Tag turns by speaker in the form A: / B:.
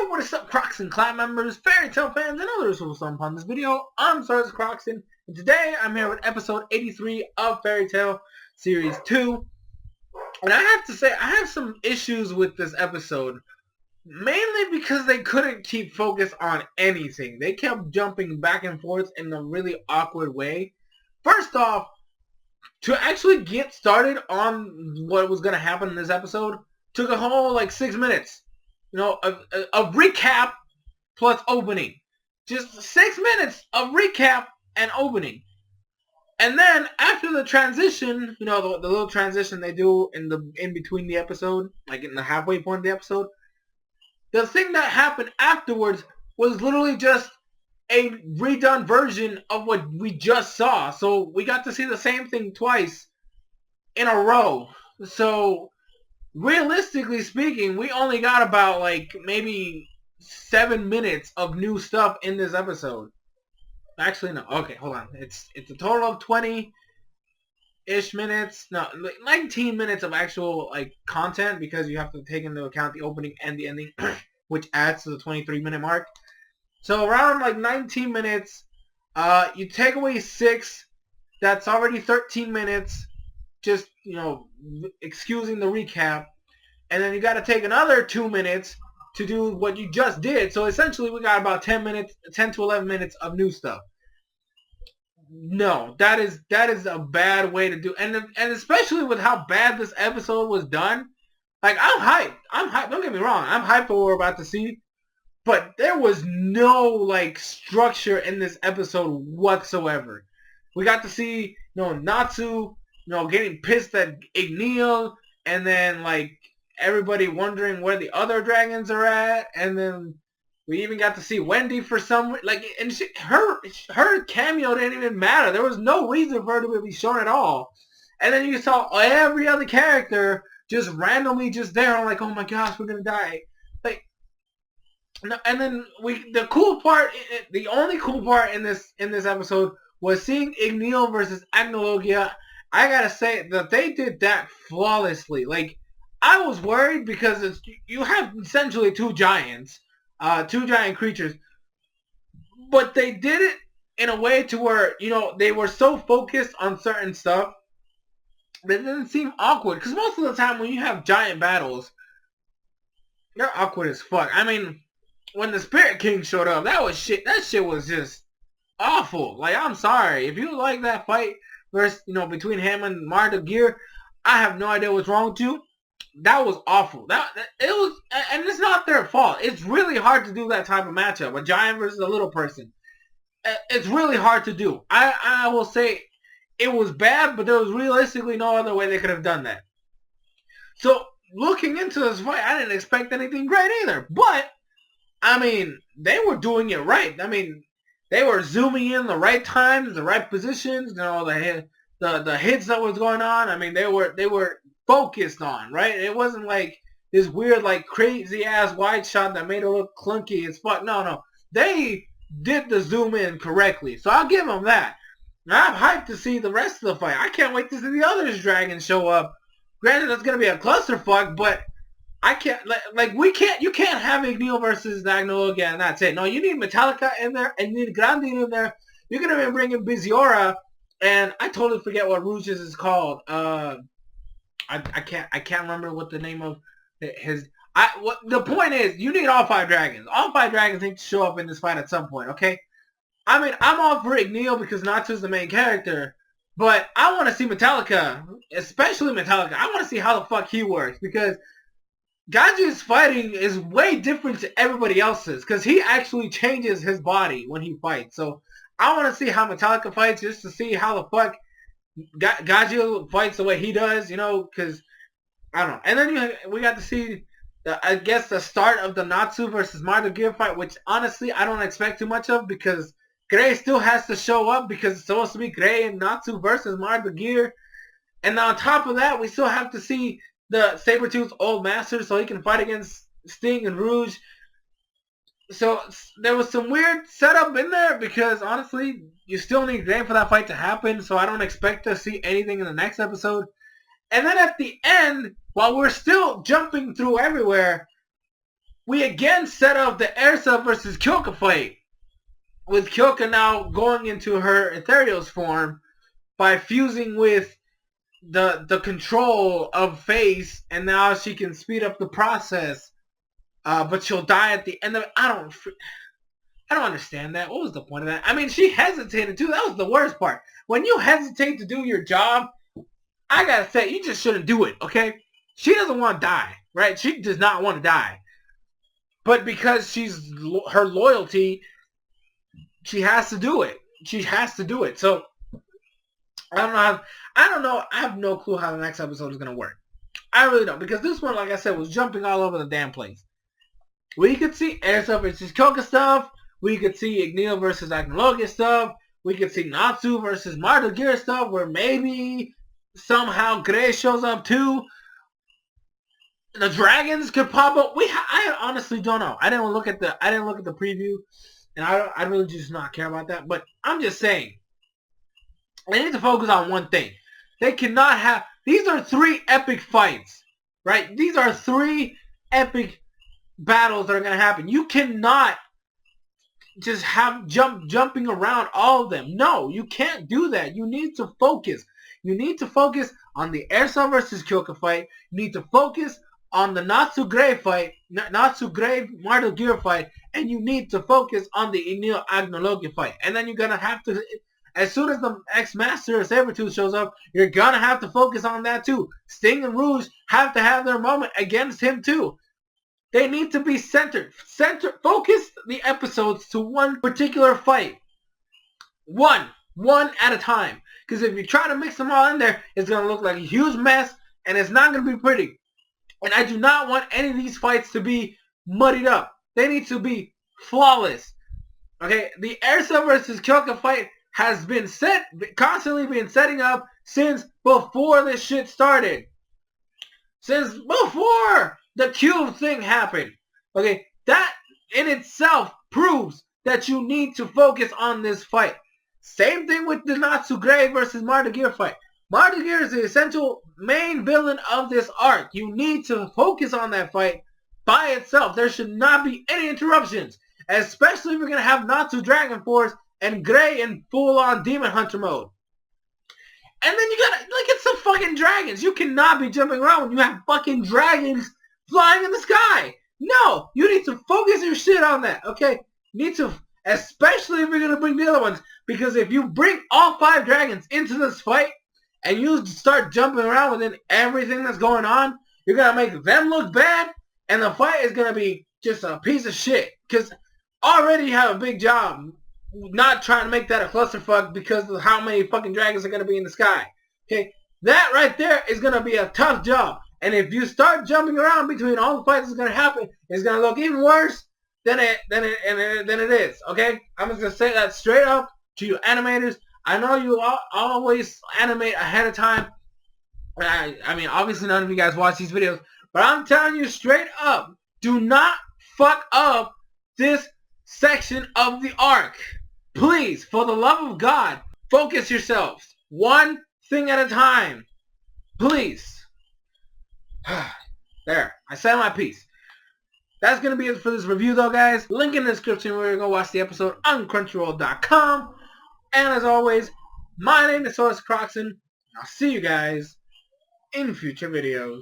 A: what is up, Crocs and Clan members, fairy tale fans, and others who will stumble upon this video. I'm SoresanCrockxen, and today I'm here with episode 83 of Fairy Tale Series 2. And I have to say, I have some issues with this episode. Mainly because they couldn't keep focus on anything. They kept jumping back and forth in a really awkward way. First off, to actually get started on what was going to happen in this episode, took a whole 6 minutes. You know, a recap plus opening. Just 6 minutes of recap and opening. And then after the transition, you know, the little transition they do in between the episode, like in the halfway point of the episode, the thing that happened afterwards was literally just a redone version of what we just saw. So we got to see the same thing twice in a row. So realistically speaking, we only got about maybe 7 minutes of new stuff in this episode. Actually, no. Okay, hold on. It's a total of 20-ish minutes. No, 19 minutes of actual content, because you have to take into account the opening and the ending, which adds to the 23-minute mark. So around 19 minutes. You take away 6. That's already 13 minutes. Just, you know, excusing the recap. And then you got to take another 2 minutes to do what you just did. So essentially we got about 10 to 11 minutes of new stuff. No, that is a bad way to do, and especially with how bad this episode was done. I'm hyped. Don't get me wrong. I'm hyped for what we're about to see. But there was no structure in this episode whatsoever. We got to see, you know, Natsu, you know, getting pissed at Igneel, and then everybody wondering where the other dragons are at, and then we even got to see Wendy for some and her cameo didn't even matter. There was no reason for her to be shown at all. And then you saw every other character just randomly just there. I'm like, oh my gosh, we're gonna die. And then the only cool part in this episode was seeing Igneel versus Agnologia. I gotta say that they did that flawlessly. I was worried because you have essentially two giant creatures, but they did it in a way to where, you know, they were so focused on certain stuff that it didn't seem awkward. Because most of the time when you have giant battles, they're awkward as fuck. I mean, when the Spirit King showed up, that shit was just awful. I'm sorry if you like that fight versus, you know, between him and Marda, I have no idea what's wrong with you. That was awful. It was, and it's not their fault. It's really hard to do that type of matchup, a giant versus a little person. It's really hard to do. I will say it was bad, but there was realistically no other way they could have done that. So looking into this fight, I didn't expect anything great either. But I mean, they were doing it right. I mean, they were zooming in the right times, the right positions. You know, the hits that was going on. I mean, they were focused on, right? It wasn't this weird crazy ass wide shot that made it look clunky as fuck. No, they did the zoom in correctly, so I'll give them that. Now, I'm hyped to see the rest of the fight. I can't wait to see the other dragons show up. Granted, it's gonna be a clusterfuck, but I can't you can't have Igneel versus Agnologia and that's it. No, you need Metallica in there and you need Grandin in there. You're gonna be bringing Biziora, and I totally forget what Rouge's is called. I can't remember what the name of his. The point is, you need all 5 dragons. All 5 dragons need to show up in this fight at some point. Okay. I mean, I'm all for Igneel because Natsu's the main character, but I want to see Metallica, especially Metallica. I want to see how the fuck he works, because Gaji's fighting is way different to everybody else's, because he actually changes his body when he fights. So I want to see how Metallica fights, just to see how the fuck Gaji fights the way he does, you know, because I don't know. And then we got to see, I guess, the start of the Natsu versus Marda fight, which honestly I don't expect too much of, because Gray still has to show up, because it's supposed to be Gray and Natsu versus Marda. And on top of that, we still have to see the Sabretooth's old master so he can fight against Sting and Rouge. So there was some weird setup in there, because honestly, you still need Gray for that fight to happen, so I don't expect to see anything in the next episode. And then at the end, while we're still jumping through everywhere, we again set up the Ersa versus Kyoka fight, with Kyoka now going into her Ethereal's form by fusing with the control of Face, and now she can speed up the process. But she'll die at the end of it. I don't understand that. What was the point of that? I mean, she hesitated too. That was the worst part. When you hesitate to do your job, I gotta say, you just shouldn't do it, okay? She doesn't want to die, right? She does not want to die. But because she's her loyalty, she has to do it. She has to do it. So, I don't know. I have no clue how the next episode is going to work. I really don't. Because this one, like I said, was jumping all over the damn place. We could see Ersa versus Kyoka stuff. We could see Igneo versus Agnologia stuff. We could see Natsu versus Marta Gear stuff, where maybe somehow Grey shows up too. The dragons could pop up. I honestly don't know. I didn't look at the preview, and I really just not care about that. But I'm just saying, they need to focus on one thing. They cannot have. These are 3 epic fights, right? These are 3 epic battles that are going to happen. You cannot just have jumping around all of them. No, you can't do that. You need to focus. You need to focus on the Ersa versus Kyoka fight. You need to focus on the Natsu Grey fight, Natsu Grey Marta Gear fight, and you need to focus on the Igneo Agnologia fight. And then you're going to have to, as soon as the X-Master Sabretooth shows up, you're going to have to focus on that too. Sting and Rouge have to have their moment against him too. They need to be centered. Focus the episodes to one particular fight. One at a time. Because if you try to mix them all in there, it's going to look like a huge mess, and it's not going to be pretty. And I do not want any of these fights to be muddied up. They need to be flawless. Okay, the Ersa versus Kyoka fight has been constantly been setting up since before this shit started. Since before the cube thing happened. Okay, that in itself proves that you need to focus on this fight. Same thing with the Natsu Grey versus Marta Gear fight. Marta Gear is the essential main villain of this arc. You need to focus on that fight by itself. There should not be any interruptions. Especially if you're going to have Natsu Dragon Force and Grey in full-on Demon Hunter mode. And then you gotta, it's some fucking dragons. You cannot be jumping around when you have fucking dragons flying in the sky. No, you need to focus your shit on that, okay? You need to, especially if you're going to bring the other ones. Because if you bring all 5 dragons into this fight, and you start jumping around within everything that's going on, you're going to make them look bad, and the fight is going to be just a piece of shit. Because already you have a big job not trying to make that a clusterfuck because of how many fucking dragons are going to be in the sky. Okay, that right there is going to be a tough job. And if you start jumping around between all the fights that's going to happen, it's going to look even worse than it is. Okay, I'm just going to say that straight up to you animators. I know you always animate ahead of time. I mean, obviously none of you guys watch these videos. But I'm telling you straight up, do not fuck up this section of the arc. Please, for the love of God, focus yourselves. One thing at a time. Please. There. I said my piece. That's going to be it for this review though, guys. Link in the description where you're going to watch the episode on Crunchyroll.com. And as always, my name is SoresanCrockxen. I'll see you guys in future videos.